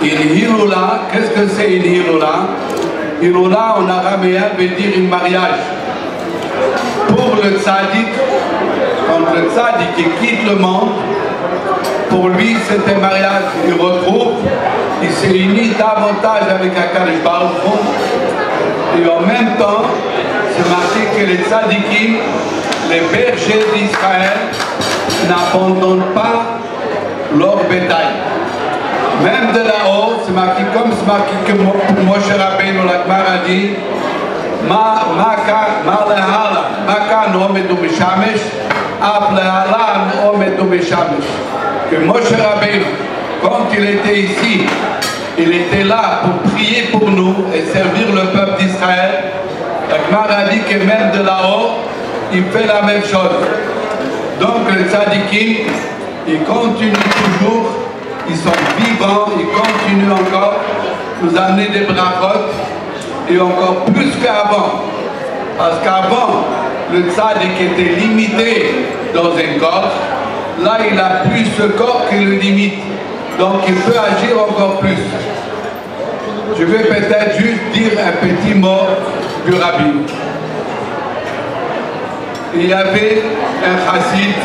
Une hiloula, qu'est-ce que c'est une hiloula? Hiloula en araméen veut dire un mariage. Pour le tzaddik, quand le tzaddik quitte le monde, pour lui c'est un mariage. Il retrouve, il s'est uni davantage avec Akadosh Baruch Hu. Et en même temps, c'est marqué que les tzaddikim, les bergers d'Israël, n'abandonnent pas leur bétail. Même de là-haut, c'est marqué comme c'est marqué que Moshe Rabbeinu l'Akbar a dit que Moshe Rabbeinu, quand il était ici, il était là pour prier pour nous et servir le peuple d'Israël. L'Akbar a dit que même de là-haut, il fait la même chose. Donc les tzadikim, ils continuent toujours. Ils sont vivants, ils continuent encore nous amener des brachot et encore plus qu'avant. Parce qu'avant, le tzaddik était limité dans un corps. Là, il a plus ce corps qui le limite. Donc, il peut agir encore plus. Je vais peut-être juste dire un petit mot du rabbi. Il y avait un chassid,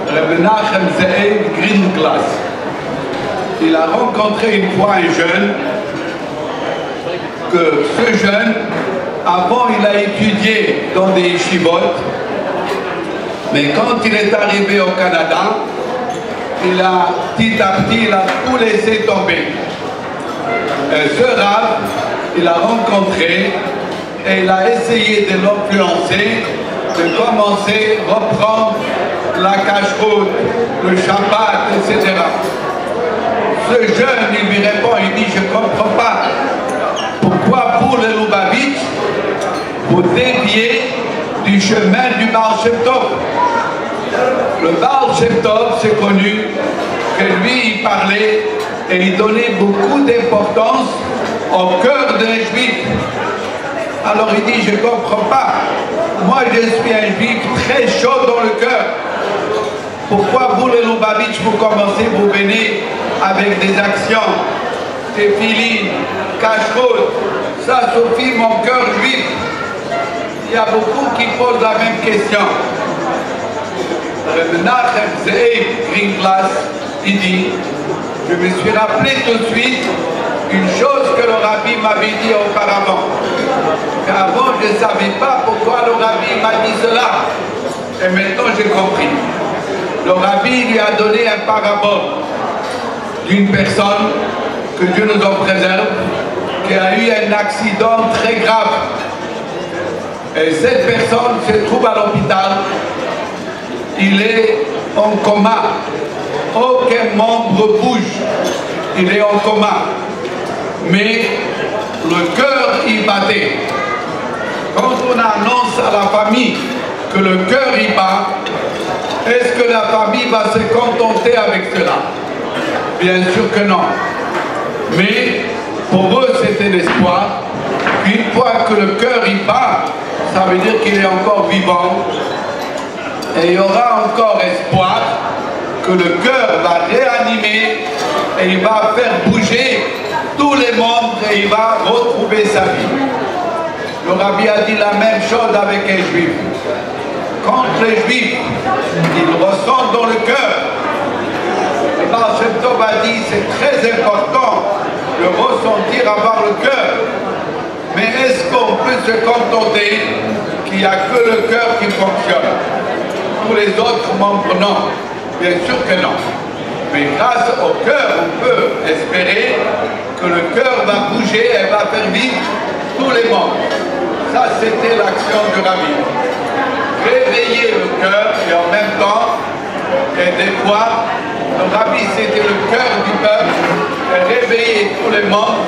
Rabbi Nachem Ze'ev Grindglass. Il a rencontré une fois un jeune, que ce jeune, avant il a étudié dans des yeshivot, mais quand il est arrivé au Canada, il a petit à petit, il a tout laissé tomber. Et ce rabbin, il a rencontré et il a essayé de l'influencer, de commencer à reprendre la cache-route, le Shabbat, etc. Ce jeune, il lui répond, il dit, je ne comprends pas pourquoi pour le Lubavitch, vous déviez du chemin du Baal Shem Tov. Le Baal Shem Tov, c'est connu que lui, il parlait et il donnait beaucoup d'importance au cœur des Juifs. Alors il dit, je ne comprends pas. Moi, je suis un Juif très chaud dans le cœur. Pourquoi vous, les Lubavitch, vous commencez, vous venez avec des actions, téphilines, cache-route, ça suffit mon cœur juif. Il y a beaucoup qui posent la même question. Le Menachem Ze'ev Grindglass, il dit, je me suis rappelé tout de suite une chose que le rabbi m'avait dit auparavant. Qu'avant, je ne savais pas pourquoi le rabbi m'a dit cela. Et maintenant, j'ai compris. Le rabbi lui a donné un parabole d'une personne, que Dieu nous en préserve, qui a eu un accident très grave. Et cette personne se trouve à l'hôpital, il est en coma, aucun membre bouge, il est en coma, mais le cœur y battait. Quand on annonce à la famille que le cœur y bat, est-ce que la famille va se contenter avec cela? Bien sûr que non. Mais pour eux, c'était l'espoir. Une fois que le cœur y bat, ça veut dire qu'il est encore vivant. Et il y aura encore espoir que le cœur va réanimer et il va faire bouger tous les membres et il va retrouver sa vie. Le rabbi a dit la même chose avec un juif. Quand les juifs, ils ressentent dans le cœur, le Baal Shem Tov a dit c'est très important de ressentir, avoir le cœur. Mais est-ce qu'on peut se contenter qu'il n'y a que le cœur qui fonctionne? Tous les autres membres, non. Bien sûr que non. Mais grâce au cœur, on peut espérer que le cœur va bouger et va faire vivre tous les membres. Ça, c'était l'action du rabbi. Réveiller le cœur et en même temps, et des fois, le rabbi c'était le cœur du peuple, et réveiller tous les membres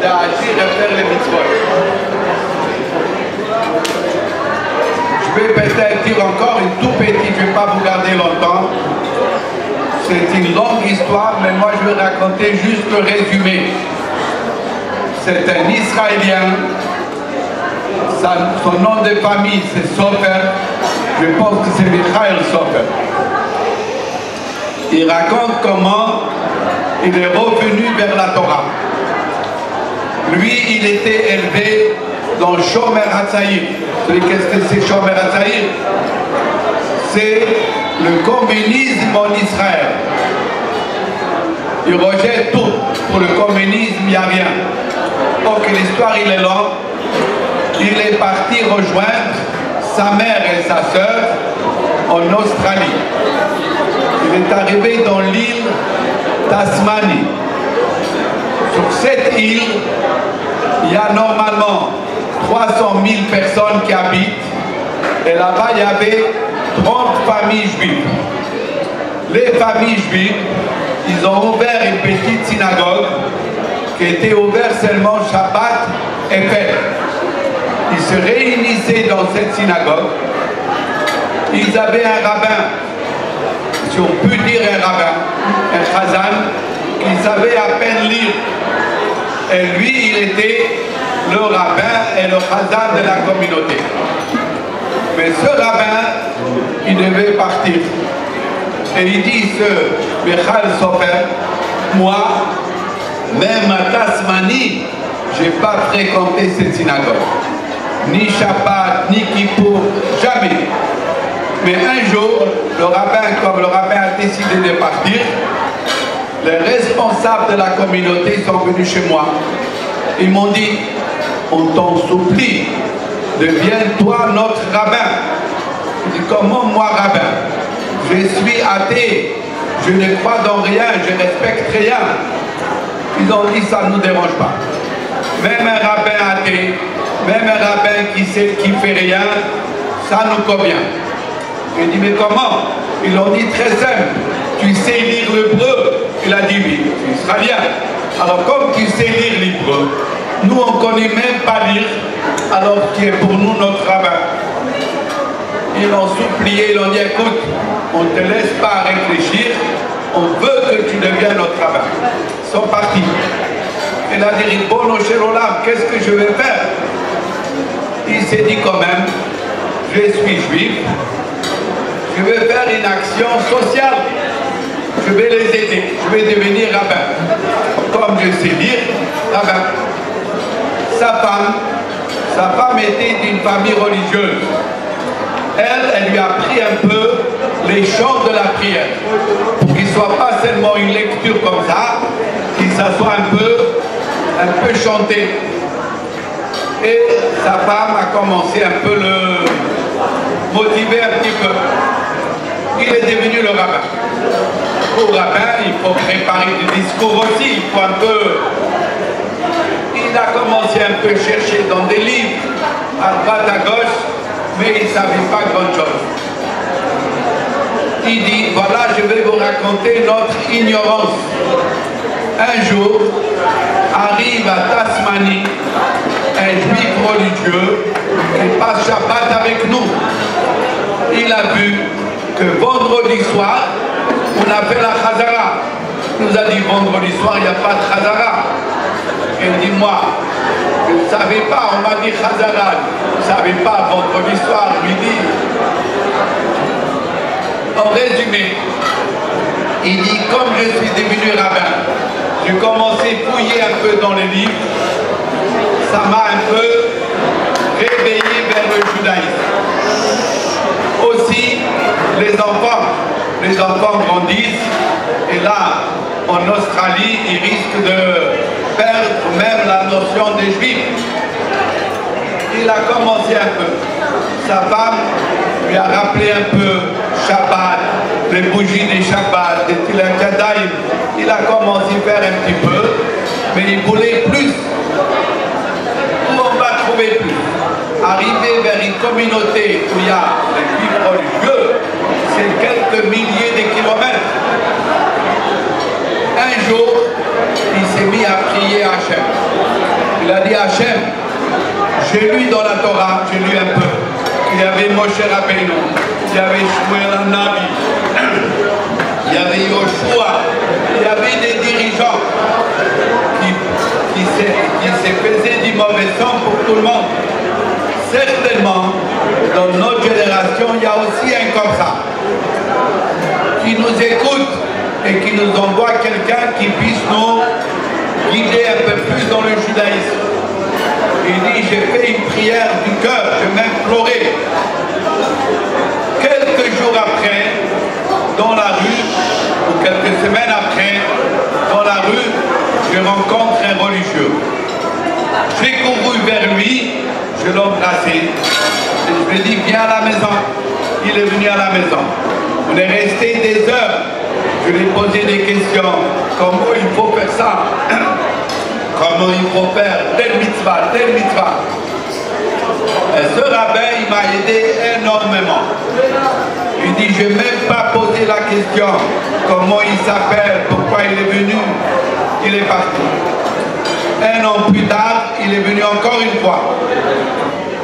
d'agir et faire les mitzvot. Je vais peut-être dire encore une tout petite, je ne vais pas vous garder longtemps. C'est une longue histoire, mais moi je vais raconter juste le résumé. C'est un Israélien. Son nom de famille c'est Sofer, je pense que c'est Michael Sofer. Il raconte comment il est revenu vers la Torah. Lui, il était élevé dans Shomer HaTzaïr. Vous savez qu'est-ce que c'est Shomer HaTzaïr? C'est le communisme en Israël. Il rejette tout. Pour le communisme, il n'y a rien. Donc l'histoire, il est longue. Il est parti rejoindre sa mère et sa sœur en Australie. Il est arrivé dans l'île Tasmanie. Sur cette île, il y a normalement 300 000 personnes qui habitent. Et là-bas, il y avait 30 familles juives. Les familles juives, ils ont ouvert une petite synagogue qui était ouverte seulement Shabbat et fête. Ils se réunissaient dans cette synagogue. Ils avaient un rabbin, si on peut dire un rabbin, un chazan, qui savait à peine lire. Et lui, il était le rabbin et le chazan de la communauté. Mais ce rabbin, il devait partir. Et il dit, ce Michal Sofer, moi, même à Tasmanie, je n'ai pas fréquenté cette synagogue. Ni Shabbat, ni Kippour, jamais. Mais un jour, le rabbin, comme le rabbin a décidé de partir, les responsables de la communauté sont venus chez moi. Ils m'ont dit, on t'en supplie, deviens-toi notre rabbin. Je dis, comment moi rabbin? Je suis athée, je ne crois dans rien, je ne respecte rien. Ils ont dit, ça ne nous dérange pas. Même un rabbin athée, même un rabbin qui ne fait rien, ça nous convient. Je dis, mais comment? Ils ont dit très simple, tu sais lire l'hébreu? Il a dit oui, tu seras bien. Alors comme tu sais lire l'hébreu, nous on ne connaît même pas lire, alors tu es pour nous notre rabbin. Ils l'ont supplié, ils l'ont dit, écoute, on ne te laisse pas réfléchir, on veut que tu deviennes notre rabbin. Ils sont partis. Il a dit, bon, qu'est-ce que je vais faire? Il s'est dit quand même, je suis juif, je vais faire une action sociale, je vais les aider, je vais devenir rabbin. Comme je sais lire, rabbin. Sa femme était d'une famille religieuse. Elle lui a appris un peu les chants de la prière, pour qu'il ne soit pas seulement une lecture comme ça, qu'il s'assoit un peu chanté. Et sa femme a commencé un peu le motiver un petit peu. Il est devenu le rabbin. Au rabbin, il faut préparer du discours aussi, il faut un peu... Il a commencé un peu chercher dans des livres, à droite, à gauche, mais il ne savait pas grand-chose. Il dit, voilà, je vais vous raconter notre ignorance. Un jour, arrive à Tasmanie un juif religieux qui passe Shabbat avec nous. Il a vu que vendredi soir, on a fait la Chazara. Il nous a dit, vendredi soir, il n'y a pas de Chazara. Il dit, moi, je ne savais pas, on m'a dit Chazara. Je ne savais pas, vendredi soir, midi. En résumé, il dit, comme je suis devenu rabbin, j'ai commencé à fouiller un peu dans les livres, ça m'a un peu réveillé vers le judaïsme. Aussi, les enfants grandissent, et là, en Australie, ils risquent de perdre même la notion des juifs. Il a commencé un peu. Sa femme lui a rappelé un peu Shabbat, les bougies des Shabbat, des Tilakadaïm. Il a commencé à faire un petit peu, mais il voulait plus. Où on va trouver plus? Arriver vers une communauté où il y a les juifs religieux, c'est quelques milliers de kilomètres. Un jour, il s'est mis à prier à Hachem. Il a dit à Hachem, j'ai lu dans la Torah, j'ai lu un peu. Il y avait Moshe Rabbeinu, il y avait Shmuel Hanavi, il y avait Yoshua, il y avait des dirigeants qui se faisaient du mauvais sang pour tout le monde. Certainement, dans notre génération, il y a aussi un comme ça, qui nous écoute et qui nous envoie quelqu'un qui puisse nous guider un peu plus dans le judaïsme. Il dit, j'ai fait une prière du cœur, je même pleuré. Quelques jours après, dans la rue, ou quelques semaines après, dans la rue, je rencontre un religieux. J'ai couru vers lui, je l'ai embrassé, et je lui ai dit, viens à la maison. Il est venu à la maison. On est resté des heures. Je lui ai posé des questions. Comment il faut faire ça? Comment il faut faire tel mitzvah, tel mitzvah. Et ce rabbin, il m'a aidé énormément. Il dit, je n'ai même pas posé la question. Comment il s'appelle, pourquoi il est venu. Il est parti. Un an plus tard, il est venu encore une fois.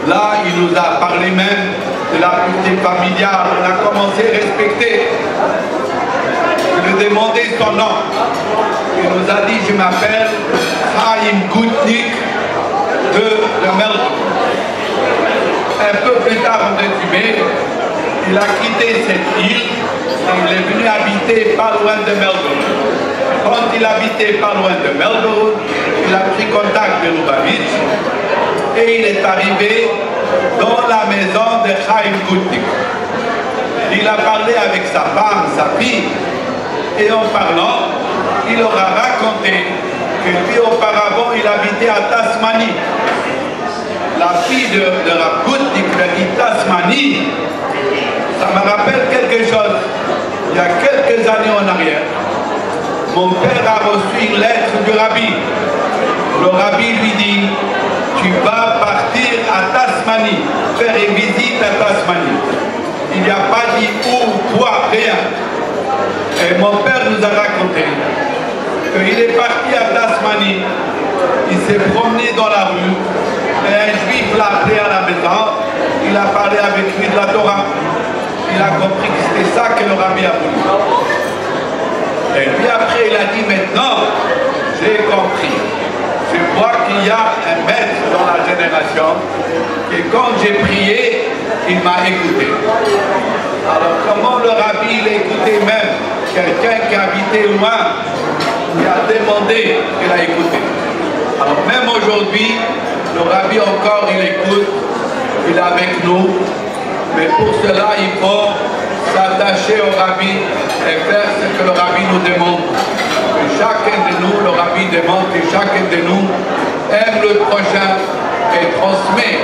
Là, il nous a parlé même de la pureté familiale. On a commencé à respecter. Je lui ai demandé son nom. Il nous a dit, je m'appelle Chaim Gutnik de Melbourne. Un peu plus tard, en résumé, il a quitté cette île et il est venu habiter pas loin de Melbourne. Quand il habitait pas loin de Melbourne, il a pris contact de Lubavitch et il est arrivé dans la maison de Chaim Gutnik. Il a parlé avec sa femme, sa fille, et en parlant, il leur a raconté que lui auparavant il habitait à Tasmanie. La fille de Rav Gutnik lui a dit Tasmanie, ça me rappelle quelque chose. Il y a quelques années en arrière, mon père a reçu une lettre du rabbi. Le rabbi lui dit, tu vas partir à Tasmanie, faire une visite à Tasmanie. Il n'y a pas dit où, quoi, rien. Et mon père nous a raconté qu'il est parti à Tasmanie, il s'est promené dans la rue, et un juif l'a appelé à la maison, il a parlé avec lui de la Torah. Il a compris que c'était ça que le rabbi a voulu. Et puis après il a dit, maintenant, j'ai compris. Je vois qu'il y a un maître dans la génération, et quand j'ai prié, il m'a écouté. Alors comment le rabbi il a écouté même quelqu'un qui habitait loin, qui a demandé, il a écouté. Alors même aujourd'hui, le rabbi encore il écoute, il est avec nous, mais pour cela il faut s'attacher au rabbi et faire ce que le rabbi nous demande. Que chacun de nous, le rabbi demande que chacun de nous aime le prochain et transmet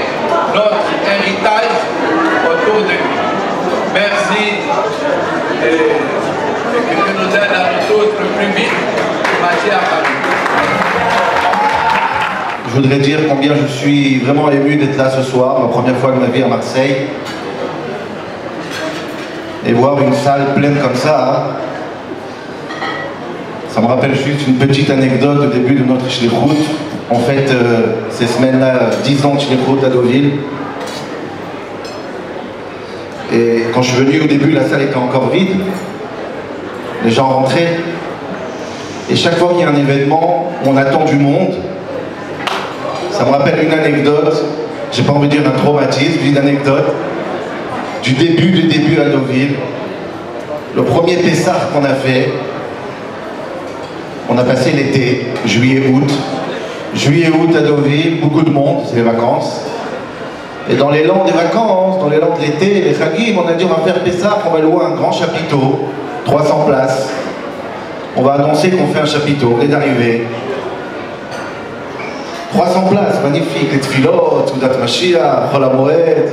notre héritage autour de lui. Merci et que Dieu nous aide à nous tous le plus vite. Je voudrais dire combien je suis vraiment ému d'être là ce soir, ma première fois de ma vie à Marseille. Et voir une salle pleine comme ça, ça me rappelle juste une petite anecdote au début de notre Shlichut. En fait, ces semaines-là, 10 ans de Shlichut à Deauville. Et quand je suis venu au début, la salle était encore vide. Les gens rentraient. Et chaque fois qu'il y a un événement, on attend du monde. Ça me rappelle une anecdote, j'ai pas envie de dire un traumatisme, une anecdote du début à Deauville. Le premier Pessah qu'on a fait, on a passé l'été, juillet-août. Juillet-août à Deauville, beaucoup de monde, c'est les vacances. Et dans l'élan des vacances, dans l'élan de l'été, les Chagim, on a dit on va faire Pessah, on va louer un grand chapiteau, 300 places. On va annoncer qu'on fait un chapiteau, on est arrivé. 300 places, magnifique, les tfilotes, Soudat Mashiach, Chol HaMoed.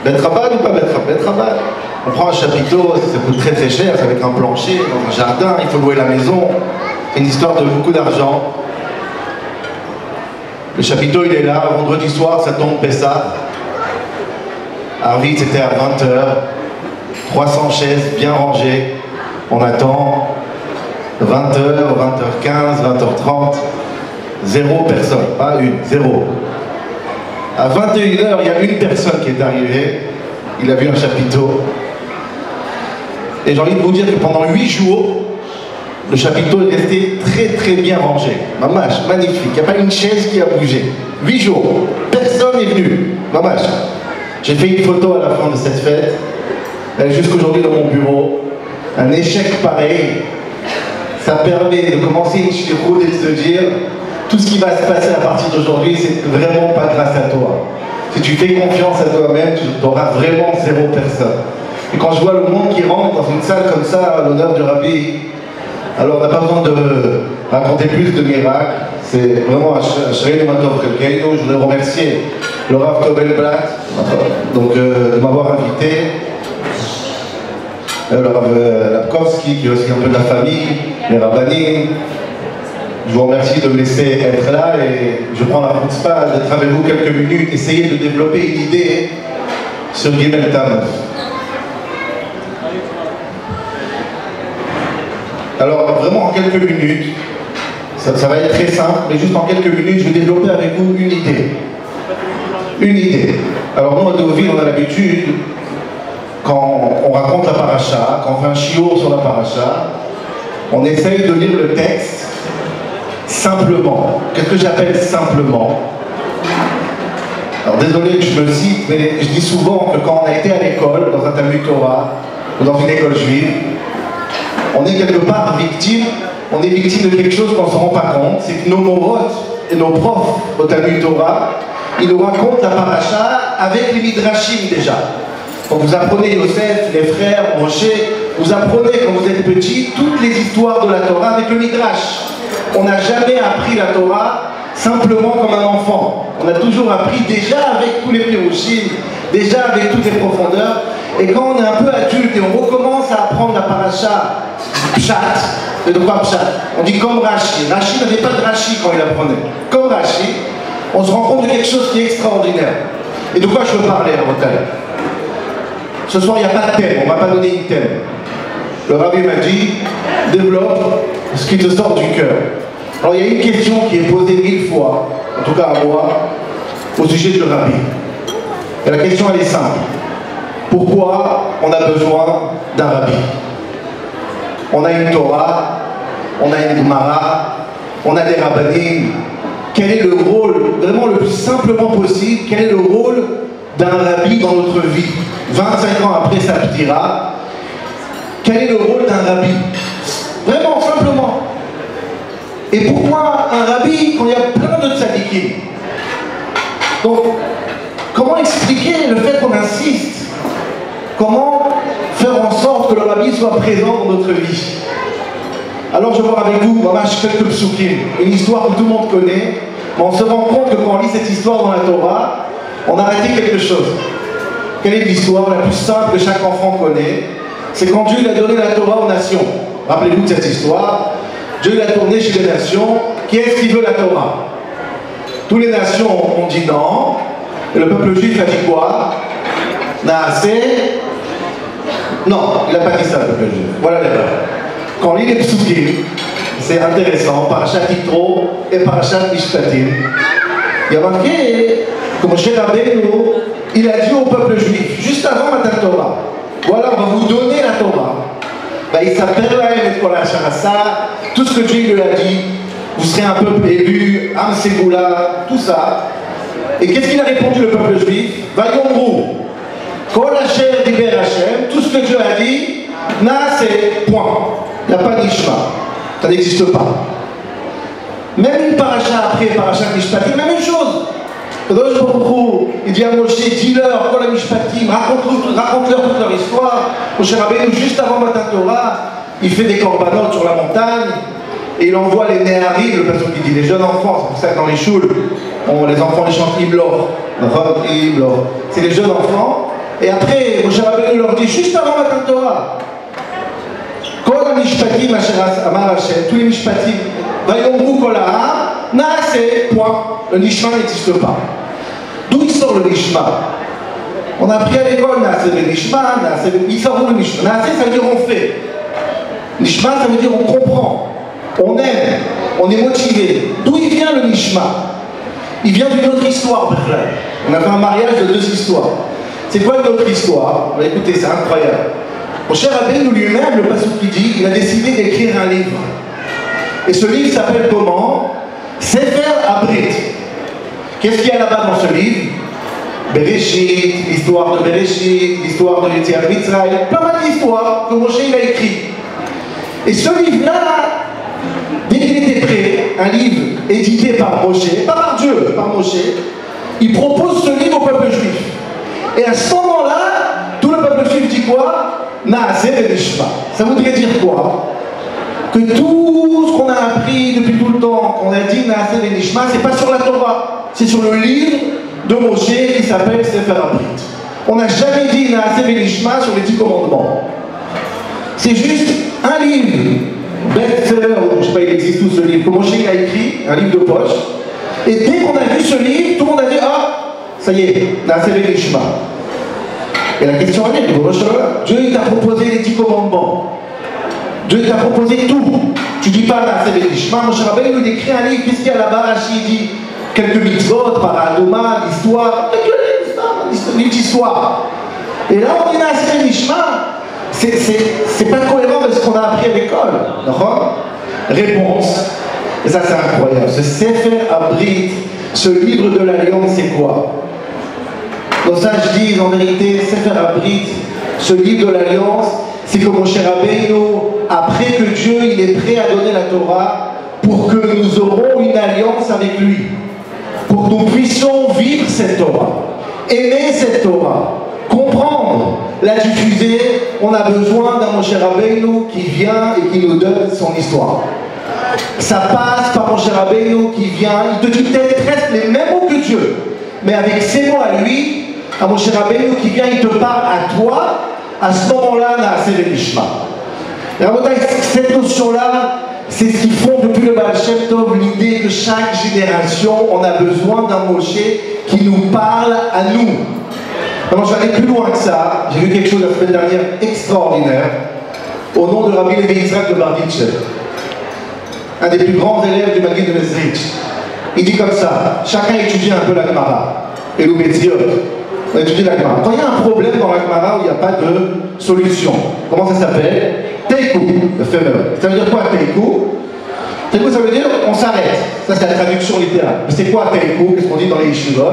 Bet Chabad ou pas Bet Chabad? On prend un chapiteau, ça coûte très très cher, c'est avec un plancher, dans un jardin, il faut louer la maison. C'est une histoire de beaucoup d'argent. Le chapiteau il est là, vendredi soir ça tombe Pessah. Arvid c'était à 20h, 300 chaises bien rangées. On attend 20h, 20h15, 20h30. 0 personne, pas une, 0. À 21h, il y a une personne qui est arrivée, il a vu un chapiteau. Et j'ai envie de vous dire que pendant 8 jours, le chapiteau est resté très très bien rangé. Mamash, magnifique, il n'y a pas une chaise qui a bougé. 8 jours, personne n'est venu. Mamash. J'ai fait une photo à la fin de cette fête, elle est jusqu'aujourd'hui dans mon bureau. un échec pareil, ça permet de commencer une shlichut et de se dire tout ce qui va se passer à partir d'aujourd'hui, c'est vraiment pas grâce à toi. Si tu fais confiance à toi-même, tu auras vraiment zéro personne. Et quand je vois le monde qui rentre dans une salle comme ça, à l'honneur du Rabbi, alors on n'a pas besoin de raconter plus de miracles. C'est vraiment un Shrei Matov Kelkeinu. Je voudrais remercier le Rav Tobel-Blatt de m'avoir invité. Le Rav Lapkowski, qui est aussi un peu de la famille, les Rabbanim. Je vous remercie de me laisser être là et je prends la chutzpah d'être avec vous quelques minutes, essayer de développer une idée sur Gimel Tammuz. Alors vraiment en quelques minutes, ça va être très simple, mais juste en quelques minutes, je vais développer avec vous une idée. Une idée. Alors nous à Deauville, on a l'habitude, quand on raconte la paracha, quand on fait un shiur sur la paracha, on essaye de lire le texte simplement. Qu'est-ce que j'appelle simplement? Alors désolé que je me cite, mais je dis souvent que quand on a été à l'école, dans un Talmud Torah, ou dans une école juive, on est quelque part victime, on est victime de quelque chose qu'on ne se rend pas compte, c'est que nos morotes et nos profs au Talmud Torah, ils nous racontent la paracha avec les midrashim déjà. Quand vous apprenez Yosef, les frères, Moshe, vous apprenez quand vous êtes petit toutes les histoires de la Torah avec le midrash. On n'a jamais appris la Torah simplement comme un enfant. On a toujours appris déjà avec tous les pérouchim, déjà avec toutes les profondeurs. Et quand on est un peu adulte et on recommence à apprendre la paracha Pshat, de quoi Pshat? On dit comme Rashi. Rashi n'avait pas de Rashi quand il apprenait. Comme Rashi, on se rend compte de quelque chose qui est extraordinaire. Et de quoi je veux parler à votre avis? Ce soir, il n'y a pas de thème, on ne m'a pas donné une thème. Le Rabbi m'a dit, développe ce qui te sort du cœur. Alors il y a une question qui est posée 1000 fois, en tout cas à moi, au sujet du Rabbi. Et la question elle est simple. Pourquoi on a besoin d'un Rabbi? On a une Torah, on a une Gemara, on a des Rabbanim. Quel est le rôle, vraiment le plus simplement possible, quel est le rôle d'un Rabbi dans notre vie? 25 ans après sa ptira, quel est le rôle d'un Rabbi? Vraiment, simplement. Et pourquoi un Rabbi quand il y a plein de tzadikim? Donc, comment expliquer le fait qu'on insiste? Comment faire en sorte que le Rabbi soit présent dans notre vie? Alors je vais voir avec vous, quelques psukim, une histoire que tout le monde connaît, mais on se rend compte que quand on lit cette histoire dans la Torah, on a raté quelque chose. Quelle est l'histoire la plus simple que chaque enfant connaît? C'est quand Dieu a donné la Torah aux nations. Rappelez-vous de cette histoire. Dieu l'a tourné chez les nations. Qui est-ce qui veut la Torah? Toutes les nations ont dit non. Et le peuple juif a dit quoi? Naaseh. Non, il n'a pas dit ça, le peuple juif. Voilà l'erreur. Quand on lit les psukim, c'est intéressant, Parashat Yitro et Parashat Mishpatim, il y a marqué que Moshe Rabbeinu, il a dit au peuple juif, juste avant Matan Torah, voilà, on va vous donner la Torah. Ben, il s'appelle et Kol Hashara, tout ce que Dieu lui a dit, vous serez un peuple élu, Am Segula, tout ça. Et qu'est-ce qu'il a répondu le peuple juif? Vayomru, Kol Asher Diber Hashem, tout ce que Dieu a dit, Naaseh, point. Il n'y a pas d'Ishma, ça n'existe pas. Même une paracha après, paracha Mishpatim, même une chose. Il dit à Moshe, dis-leur, Kol Mishpatim, raconte-leur toute leur histoire. Moshe Rabbeinu, juste avant Matan Torah, il fait des corbanotes sur la montagne et il envoie les Néharim, le pasteur qui dit les jeunes enfants, c'est pour ça que dans les choules, les enfants les chantent Imlor. C'est les jeunes enfants. Et après, Moshe Rabbeinu leur dit, juste avant Matan Torah, Kol Mishpatim, Amar Hashem, tous les Mishpatim, Vayomru Kol Ha'am, Naaseh, point. Le Nishma n'existe pas. D'où il sort le Nishma? On a appris à l'école, Naaseh le Nishma, il sort où le Nishma? Naaseh, ça veut dire on fait. Nishma, ça veut dire on comprend, on aime, on est motivé. D'où il vient le Nishma? Il vient d'une autre histoire, Berlin. On a fait un mariage de 2 histoires. C'est quoi une autre histoire? Écoutez, c'est incroyable. Moshe Rabbeinu lui-même, le pasteur qui dit, il a décidé d'écrire un livre. Et ce livre s'appelle comment? Sefer Abrit. Qu'est-ce qu'il y a là-bas dans ce livre? Bereshit, l'histoire de Bereshit, l'histoire de Yetziat Mitzrayim, pas mal d'histoires que Moshe il a écrit. Et ce livre-là, dès qu'il était prêt, un livre édité par Moshe, pas par Dieu, par Moshe, il propose ce livre au peuple juif. Et à ce moment-là, tout le peuple juif dit quoi? Naaseh v'nishma. Ça voudrait dire quoi? Que tout ce qu'on a appris depuis tout le temps, qu'on a dit Naaseh v'nishma, c'est pas sur la Torah, c'est sur le livre de Moshe qui s'appelle Sefer HaBrit. On n'a jamais dit Naaseh v'nishma sur les 10 commandements. C'est juste un livre, best-seller, je ne sais pas, il existe où ce livre, que Moshe a écrit, un livre de poche. Et dès qu'on a vu ce livre, tout le monde a dit ah, ça y est, Naaseh v'nishma. Et la question est, Dieu t'a proposé les 10 commandements. Dieu t'a proposé tout. Tu dis pas Naaseh v'nishma. Moshe Rabbeinu il écrit un livre, puisqu'il y a là-bas, il dit quelques mitzvot, paradoma, l'histoire, quelques histoires. Et là on dit Naaseh v'nishma. C'est pas cohérent avec ce qu'on a appris à l'école. D'accord? Réponse. Et ça c'est incroyable. Ce Sefer HaBrit, ce livre de l'Alliance, c'est quoi? Dans ça je dis en vérité, Sefer HaBrit, ce livre de l'Alliance, c'est que Moshe Rabbeinu, après que Dieu il est prêt à donner la Torah, pour que nous aurons une alliance avec lui, pour que nous puissions vivre cette Torah, aimer cette Torah, comprendre, la diffuser, on a besoin d'un Moshe Rabbeinu qui vient et qui nous donne son histoire. Ça passe par Moshe Rabbeinu qui vient, il te dit peut-être presque les mêmes mots que Dieu, mais avec ses mots à lui, un Moshe Rabbeinu qui vient, il te parle à toi, à ce moment-là, Naaseh v'nishma. Et cette notion-là, c'est ce qui font depuis le Baal Shem Tov l'idée que chaque génération, on a besoin d'un Moshe qui nous parle à nous. Alors je vais aller plus loin que ça. J'ai vu quelque chose la semaine dernière extraordinaire au nom de Rabbi Levi Yitzhak de Barditchev, un des plus grands élèves du Maguid de Mezrich. Il dit comme ça, chacun étudie un peu la Gemara et l'Ubetziot. On étudie la Gemara. Quand il y a un problème dans la Gemara où il n'y a pas de solution, comment ça s'appelle? Teiku, le fameux. Ça veut dire quoi Teiku? Teiku ça veut dire on s'arrête. Ça c'est la traduction littérale. Mais c'est quoi Teiku? Qu'est-ce qu'on dit dans les yeshivot?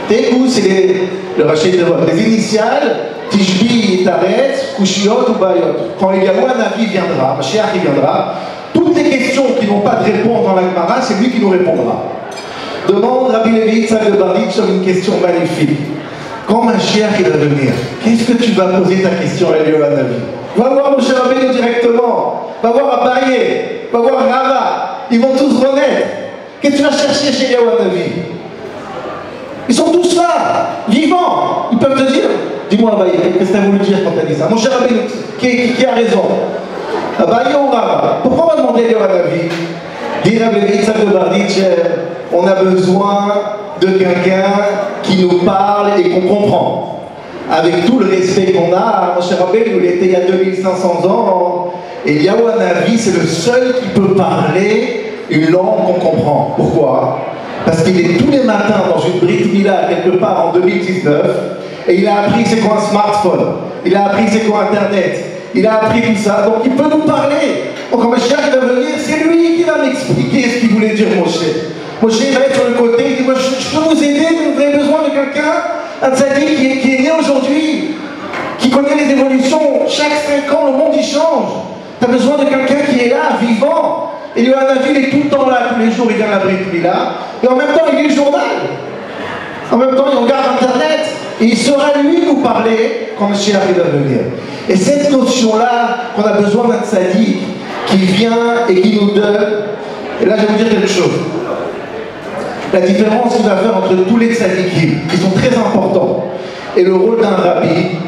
Teiku, c'est le Rashi de les initiales, Tishbi, Taretz, Kushiot ou Bayot. Quand Eliyahu Hanavi viendra, Mashiach il viendra, toutes les questions qui n'ont pas de réponse dans la Gemara, c'est lui qui nous répondra. Demande Rabbi Levi Yitzhak de Barditch sur une question magnifique. Quand Mashiach il va venir, qu'est-ce que tu vas poser ta question à Eliyahu Hanavi? Va voir Moshe Rabbeinu directement, va voir Abaye, va voir Rava, ils vont tous renaître. Qu'est-ce que tu vas chercher chez Eliyahu Hanavi? Ils sont tous là, vivants. Ils peuvent te dire, dis-moi Abaye, qu'est-ce que tu as voulu dire quand tu as dit ça? Mon cher Rabbeinu, qui a raison? Abaye ou Rava? Pourquoi on va demander Eliyahu Hanavi? Dit Rabbi Levi Yitzhak de Barditchev, on a besoin de quelqu'un qui nous parle et qu'on comprend. Avec tout le respect qu'on a, mon cher Rabbeinu, il était il y a 2500 ans, et Eliyahu Hanavi, c'est le seul qui peut parler une langue qu'on comprend. Pourquoi? Parce qu'il est tous les matins dans une Brit Mila quelque part en 2019 et il a appris c'est quoi un smartphone, il a appris c'est quoi Internet, il a appris tout ça, donc il peut nous parler. Donc quand Mashiach va venir, c'est lui qui va m'expliquer ce qu'il voulait dire Moshe. Moshe va être sur le côté, il dit moi je peux vous aider, mais vous avez besoin de quelqu'un, un tzaddik qui est né aujourd'hui, qui connaît les évolutions, chaque 5 ans le monde il change. Tu as besoin de quelqu'un qui est là, vivant. Et Eliyahu Hanavi, il est tout le temps là, tous les jours, il vient à la Brit Mila. Et en même temps, il lit le journal. En même temps, il regarde Internet. Et il saura, lui, nous parler quand Mashiach va venir. Et cette notion-là, qu'on a besoin d'un tzaddik qui vient et qui nous donne. Et là, je vais vous dire quelque chose. La différence qu'il va faire entre tous les tzaddikim, qui sont très importants, et le rôle d'un rabbi,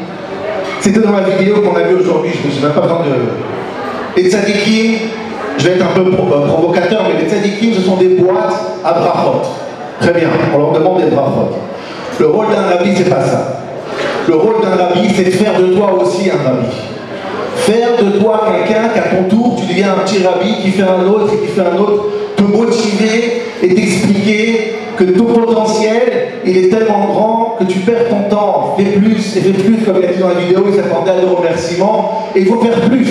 c'était dans la vidéo qu'on a vue aujourd'hui, je ne suis même pas besoin de... Les tzaddikim, je vais être un peu provocateur, mais les tzaddikim, ce sont des boîtes à brachot. Très bien, on leur demande des brachot. Le rôle d'un rabbi, c'est pas ça. Le rôle d'un rabbi, c'est de faire de toi aussi un rabbi. Faire de toi quelqu'un qu'à ton tour, tu deviens un petit rabbi qui fait un autre et qui fait un autre, te motiver et t'expliquer que ton potentiel, il est tellement grand que tu perds ton temps. Fais plus, et fais plus, comme il a dit dans la vidéo, il s'attendait à des remerciements, et il faut faire plus.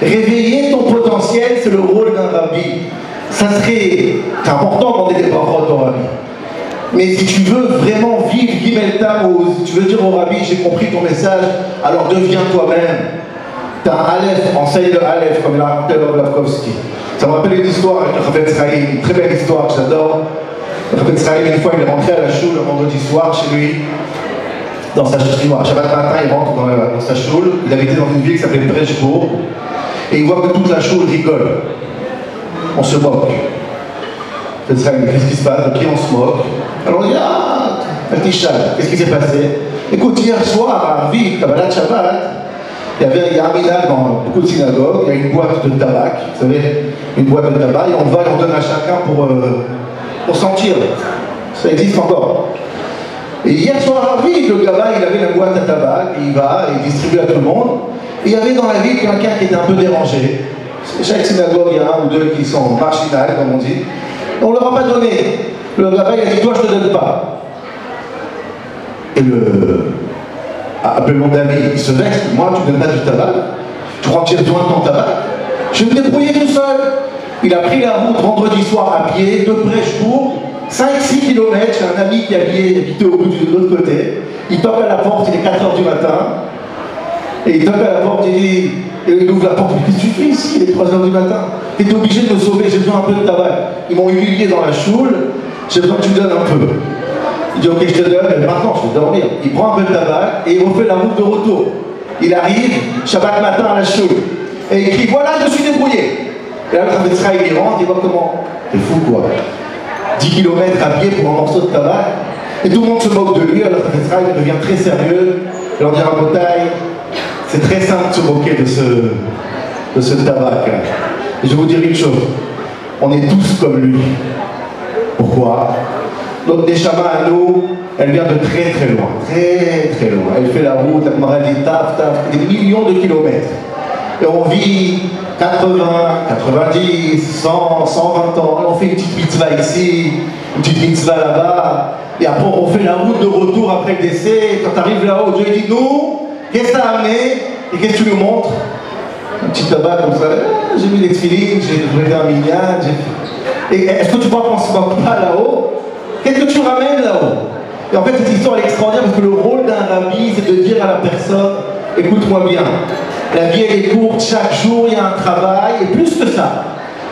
Réveiller ton potentiel, c'est le rôle d'un rabbi. Ça serait... C'est important de demander des paroles au rabbi. Mais si tu veux vraiment vivre Gimeltam, ou si tu veux dire au Rabbi, j'ai compris ton message, alors deviens toi-même. T'as un Aleph, enseigne le Aleph, comme il a raconté Lavkovski. Ça me rappelle une histoire avec le Chafetz Chaim, une très belle histoire que j'adore. Le Chafetz Chaim, une fois, il est rentré à la choule le vendredi soir chez lui, dans sa choule. À Shabbat matin, il rentre dans sa choule. Il habitait dans une ville qui s'appelait Brejbourg. Et il voit que toute la choule rigole. On se moque. Qu'est-ce qui se passe? Qui on se moque? Alors on dit, ah, qu'est-ce qui s'est passé? Écoute, hier soir, à Arvi, Kabbalat Shabbat, il y a un minag dans beaucoup de synagogues, il y a une boîte de tabac, vous savez, une boîte de tabac, et on va et on donne à chacun pour sentir. Ça existe encore. Et hier soir à Arvi, le gars il avait la boîte à tabac, et il va, et il distribue à tout le monde. Et il y avait dans la ville quelqu'un qui était un peu dérangé. Chaque synagogue, il y a un ou deux qui sont marginales, comme on dit. On ne leur a pas donné. Le rabbin il a dit, toi je ne te donne pas. Et mon ami, il se vexe, moi tu ne donnes pas du tabac. Tu crois que j'ai besoin de ton tabac? Je vais me débrouiller tout seul. Il a pris la route vendredi soir à pied, de Brejbourg, 5-6 km, j'ai un ami qui habitait au bout de l'autre côté. Il toque à la porte, il est 4h du matin. Et il toque à la porte, il ouvre la porte, qu'est-ce que tu fais ici? Il est 3h du matin. Tu es obligé de me sauver, j'ai besoin un peu de tabac. Ils m'ont humilié dans la choule, j'ai besoin que tu me donnes un peu. Il dit, ok, je te donne, mais maintenant je vais dormir. Il prend un peu de tabac et il refait la route de retour. Il arrive, Shabbat matin à la choule, et il crie, voilà, je me suis débrouillé. Et là, le Chafetz Chaim, il rentre, il voit comment. C'est fou quoi. 10 km à pied pour un morceau de tabac, et tout le monde se moque de lui, alors le Chafetz Chaim devient très sérieux, il leur dit à Rabotai, c'est très simple de se moquer de ce tabac. Et je vais vous dire une chose, on est tous comme lui. Pourquoi? Notre Neshama à nous, elle vient de très très loin, très très loin. Elle fait la route, la Gemara dit taf, des millions de kilomètres. Et on vit 80, 90, 100, 120 ans. Et on fait une petite mitzvah ici, une petite mitzvah là-bas. Et après on fait la route de retour après le décès. Quand tu arrives là-haut, Dieu dit, nous, qu'est-ce que ça a amené? Et qu'est-ce que tu nous montres? Un petit tabac comme ça, j'ai mis les tefilines, j'ai brûlé un minyan. Et est-ce que tu crois qu'on ne se moque pas là-haut? Qu'est-ce que tu ramènes là-haut? Et en fait, cette histoire est extraordinaire parce que le rôle d'un rabbi, c'est de dire à la personne, écoute-moi bien, la vie elle est courte, chaque jour il y a un travail, et plus que ça,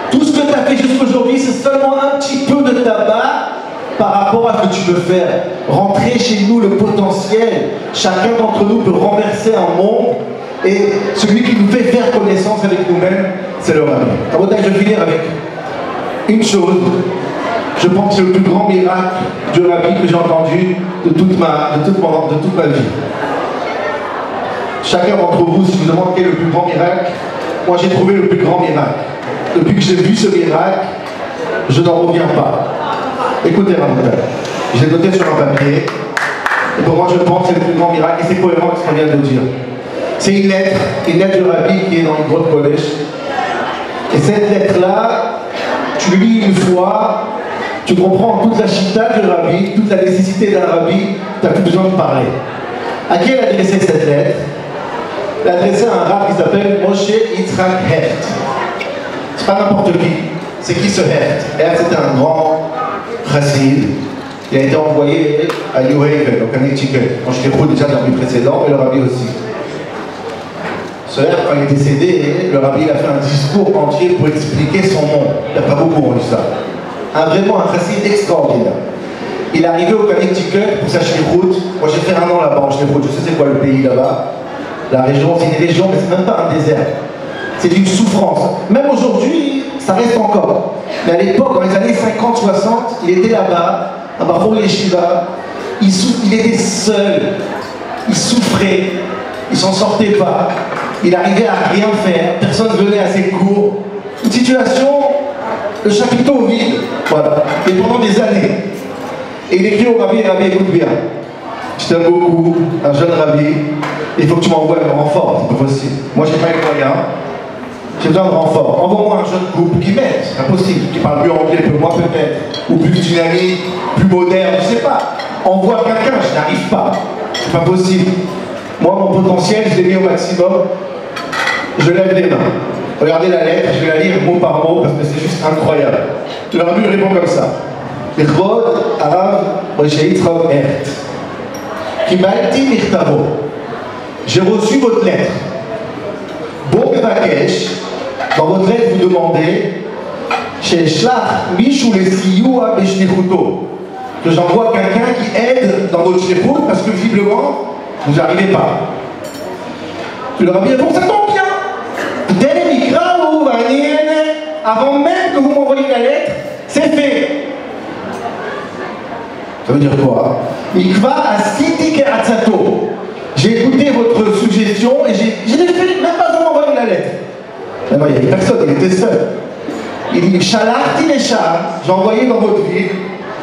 tout ce que tu as fait jusqu'aujourd'hui, c'est seulement un petit peu de tabac par rapport à ce que tu peux faire. Rentrer chez nous le potentiel, chacun d'entre nous peut renverser un monde, et celui qui nous fait faire connaissance avec nous-mêmes, c'est le rabbi. Je vais finir avec une chose. Je pense que c'est le plus grand miracle du rabbi que j'ai entendu de toute ma vie. Chacun d'entre vous, si je vous demande quel est le plus grand miracle, moi j'ai trouvé le plus grand miracle. Depuis que j'ai vu ce miracle, je n'en reviens pas. Écoutez, Rabotai, je l'ai noté sur un papier, et pour moi je pense que c'est le plus grand miracle, et c'est cohérent avec ce qu'on vient de dire. C'est une lettre du rabbi qui est dans les grottes collège. Et cette lettre-là, tu lis une fois, tu comprends toute la chita du rabbi, toute la nécessité d'un rabbi, tu n'as plus besoin de parler. À qui elle adressait cette lettre? Elle adressait à un rabbi qui s'appelle Moshe Yitzhak Hecht. C'est pas n'importe qui. C'est qui ce Hecht? Hecht c'était un grand chassid. Il a été envoyé à New Haven, au Connecticut. Quand je t'écoute déjà dans le précédent, et le rabbi aussi. Ce Hecht, quand il est décédé, le rabbi a fait un discours entier pour expliquer son monde. Il n'y a pas beaucoup vu ça. Vraiment un chassid extraordinaire. Il est arrivé au Connecticut pour sa shlichut. Moi j'ai fait un an là-bas en shlichut, je sais c'est quoi le pays là-bas. La région, c'est une région, mais c'est même pas un désert. C'est une souffrance. Même aujourd'hui, ça reste encore. Mais à l'époque, dans les années 50-60, il était là-bas, à Bachour Yeshiva. Il était seul. Il souffrait. Il s'en sortait pas. Il arrivait à rien faire. Personne ne venait à ses cours. Une situation, le chapiteau vide. Voilà. Et pendant des années. Et il écrit au rabbi, écoute bien. Je t'aime beaucoup, un jeune rabbi. Il faut que tu m'envoies un renfort, c'est pas possible. Moi, j'ai pas les moyens. J'ai besoin de renfort. Envoie-moi un jeune couple qui m'aide, c'est impossible. Qui parle plus anglais que moi, peut-être. Ou plus dynamique, plus moderne, je sais pas. Envoie quelqu'un, je n'arrive pas. C'est pas possible. Moi, mon potentiel, je l'ai mis au maximum. Je lève les mains. Regardez la lettre, je vais la lire mot par mot parce que c'est juste incroyable. Le rabbi répond comme ça. לכבוד הרב משה יצחק הרט. קיבלתי מכתבו. J'ai reçu votre lettre. בו מבקש, dans votre lettre vous demandez שאשלח מישהו לסיוע בשליחותו. Que j'envoie quelqu'un qui aide dans votre shlichut parce que visiblement vous n'arrivez pas. Tu leur as dit, bon, ça tombe bien. Avant même que vous m'envoyiez la lettre, c'est fait. Ça veut dire quoi? Mikva asiti ke'atzato. J'ai écouté votre suggestion et j'ai fait, même pas besoin m'envoyer la lettre. Mais non, il n'y avait personne, il était seul. Il dit, Shalachti Nesham, j'ai envoyé dans votre ville,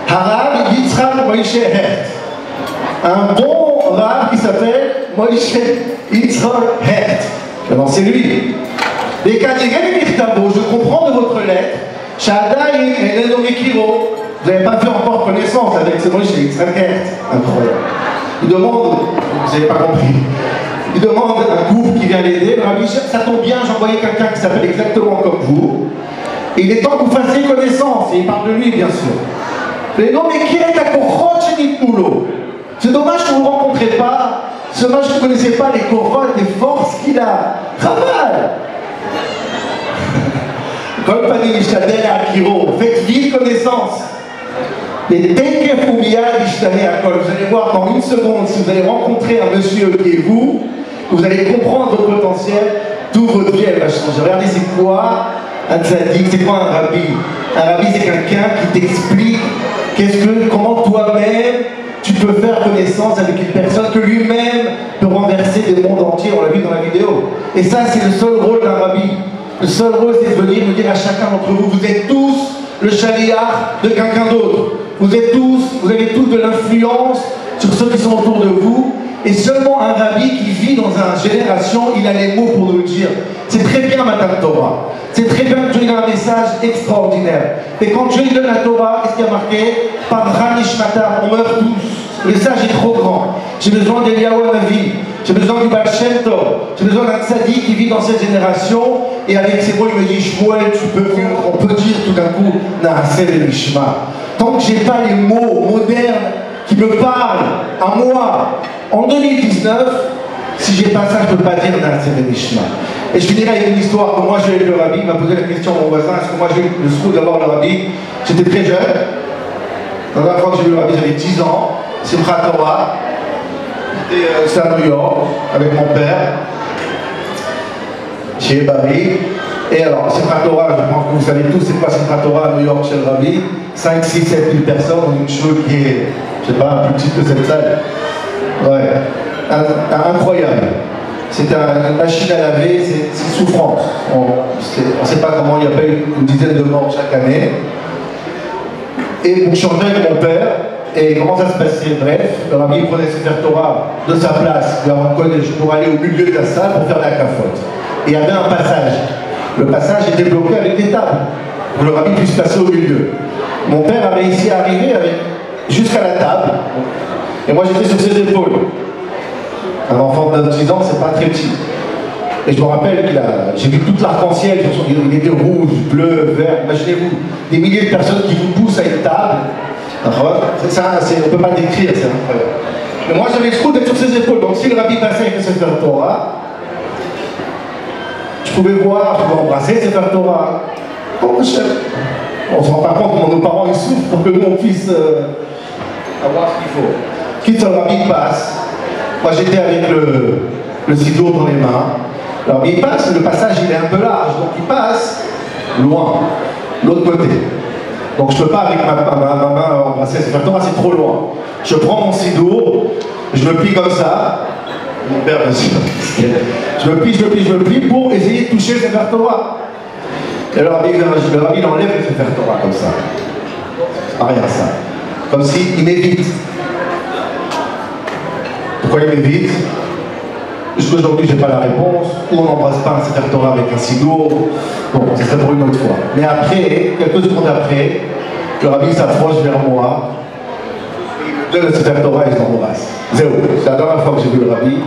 Harav Yitzhak Moshe Hert. Un bon rab qui s'appelle Moshe Yitzhak Hert. Non, c'est lui. Et quand je comprends de votre lettre, Shadaï et Lendomekiro, vous n'avez pas fait encore connaissance avec ce Moshe Yitzhak Hert. Incroyable. Il demande, vous n'avez pas compris, il demande un couple qui vient l'aider, le rabbi, ça tombe bien, j'ai envoyé quelqu'un qui s'appelle exactement comme vous, et il est temps que vous fassiez connaissance, et il parle de lui bien sûr. Mais non, mais qui est à Kochot chez Nipoulo? C'est dommage que vous ne rencontrez pas, c'est dommage que vous ne connaissez pas les Kochot, les forces qu'il a. Raval! Comme Pani Mishtadel à Akiro, faites vite connaissance. Mais dès que vous allez voir dans une seconde, si vous allez rencontrer un monsieur qui est vous allez comprendre votre potentiel, toute votre vie elle va changer. Regardez, c'est quoi un tzaddik, c'est quoi un rabbi? Un rabbi, c'est quelqu'un qui t'explique comment toi-même tu peux faire connaissance avec une personne que lui-même peut renverser des mondes entiers, on l'a vu dans la vidéo. Et ça, c'est le seul rôle d'un rabbi. Le seul rôle, c'est de venir nous dire à chacun d'entre vous, vous êtes tous le chaliar de quelqu'un d'autre. Vous avez tous de l'influence sur ceux qui sont autour de vous. Et seulement un rabbi qui vit dans une génération, il a les mots pour nous le dire. C'est très bien, Matan Torah. C'est très bien que Dieu ait un message extraordinaire. Et quand Dieu donne la Torah, qu'est-ce qu'il y a marqué? Par Ranishmata, on meurt tous. Le message est trop grand. J'ai besoin d'Eliyahu Hanavi. J'ai besoin du Baal Shem Tov. J'ai besoin d'un tzaddik qui vit dans cette génération. Et avec ces mots, il me dit, Shmuel, on peut dire tout d'un coup, Naaseh Lishma. Tant que je n'ai pas les mots modernes qui me parlent à moi, en 2019, si j'ai pas ça, je ne peux pas dire Naaseh Lishma. Et je finirai avec une histoire que moi j'ai eu le rabbi, il m'a posé la question à mon voisin, est-ce que moi j'ai eu le scoop d'avoir le rabbi? J'étais très jeune. La dernière fois que j'ai eu le rabbi, j'avais 10 ans. Simchat Torah. J'étais à New York avec mon père, chez Barry. Et alors, Simchat Torah, je pense que vous savez tous c'est quoi Simchat Torah à New York chez le rabbi. 5, 6, 7 000 personnes dans une show qui est, je sais pas, plus petite que cette salle. Ouais, incroyable. C'est une machine à laver, c'est souffrance. On ne sait pas comment, il y a pas une dizaine de morts chaque année. Et donc, je suis revenu avec mon père, et comment ça se passait? Bref, le rabbi prenait Sefer Torah de sa place, dans le collège, pour aller au milieu de la salle pour faire la cafote. Et il y avait un passage. Le passage était bloqué avec des tables, pour que le rabbi puisse passer au milieu. Mon père a réussi à arriver jusqu'à la table, et moi j'étais sur ses épaules. Un enfant de 9-10 ans, c'est pas très petit. Et je me rappelle j'ai vu toute l'arc-en-ciel, il était rouge, bleu, vert, imaginez-vous, des milliers de personnes qui vous poussent à une table. On ne peut pas décrire, c'est incroyable. Mais moi j'avais le trou d'être sur ses épaules, donc si le rabbi passait avec Sefer Torah, je pouvais voir, je pouvais embrasser Sefer Torah. On ne se rend pas compte comment nos parents ils souffrent pour que nous on puisse avoir ce qu'il faut. Quitte le rabbi passe. Moi j'étais avec le sidour dans les mains. Alors il passe, le passage il est un peu large, donc il passe loin, l'autre côté. Donc je ne peux pas avec ma main embrasser Sefer Torah, c'est trop loin. Je prends mon sidour, je le plie comme ça. Mon père bien sûr. Je me plie pour essayer de toucher Sefer Torah. Et le rabbi il enlève le Sefer Torah comme ça. C'est pas rien ça. Comme s'il m'évite. Pourquoi il m'évite? Jusqu'aujourd'hui, je n'ai pas la réponse. Ou on n'embrasse pas un Sefer Torah avec un sidour. Bon, ce serait pour une autre fois. Mais après, quelques secondes après, le rabbi s'approche vers moi. Il me donne le Sefer Torah et je l'embrasse. Zéro. C'est la dernière fois que j'ai vu le rabbi.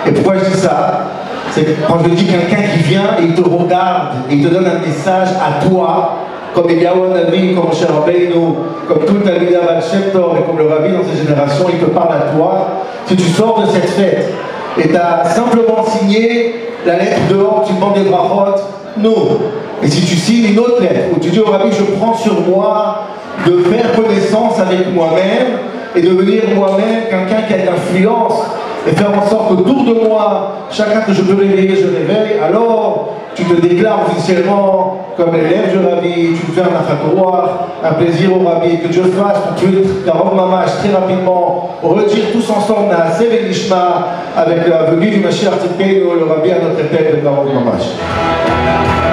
Et pourquoi je dis ça? C'est quand je dis quelqu'un qui vient et il te regarde et il te donne un message à toi, comme Eliyahu Hanavi, comme Moshe Rabbeinu, comme tout Talmidei Baal Shem Tov et comme le Rabbi dans ces générations, il te parle à toi. Si tu sors de cette fête et tu as simplement signé la lettre dehors, tu demandes des brachot, non. Et si tu signes une autre lettre où tu dis au Rabbi, je prends sur moi de faire connaissance avec moi-même et devenir moi-même quelqu'un qui a de l'influence et faire en sorte qu'autour de moi, chacun que je peux réveiller, je réveille, alors tu te déclares officiellement comme élève du Rabbi, tu te fais un nachat, un plaisir au Rabbi, que Dieu fasse pour tuer Karov Mamash très rapidement, retire tous ensemble Naaseh V'Nishma avec la venue du Mashiach Tzidkeinu, le Rabbi à notre tête de Karov Mamash.